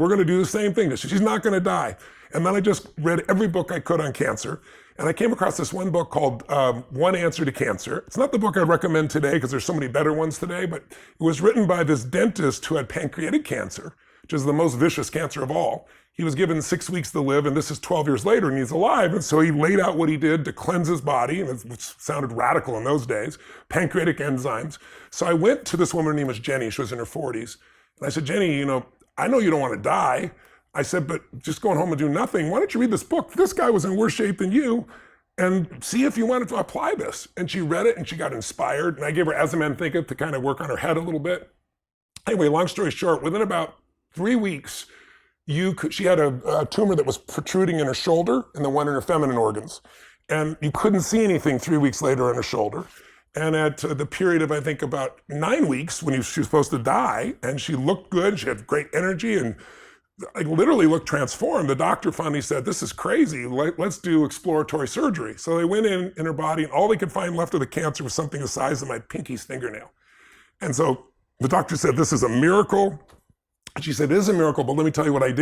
We're going to do the same thing. She's not going to die. And then I just read every book I could on cancer. And I came across this one book called One Answer to Cancer. It's not the book I'd recommend today because there's so many better ones today, but it was written by this dentist who had pancreatic cancer, which is the most vicious cancer of all. He was given 6 weeks to live, and this is 12 years later, and he's alive. And so he laid out what he did to cleanse his body, which sounded radical in those days, pancreatic enzymes. So I went to this woman, her name was Jenny. She was in her 40s. And I said, Jenny, I know you don't want to die. I said, but just going home and do nothing, why don't you read this book? This guy was in worse shape than you, and see if you wanted to apply this. And she read it, and she got inspired. And I gave her Ozempic to kind of work on her head a little bit. Anyway, long story short, within about 3 weeks, she had a tumor that was protruding in her shoulder and then one in her feminine organs. And you couldn't see anything 3 weeks later in her shoulder. And at the period of, I think, about 9 weeks when she was supposed to die, and she looked good, she had great energy, and literally looked transformed. The doctor finally said, this is crazy, let's do exploratory surgery. So they went in her body, and all they could find left of the cancer was something the size of my pinky's fingernail. And so the doctor said, this is a miracle. She said, it is a miracle, but let me tell you what I did.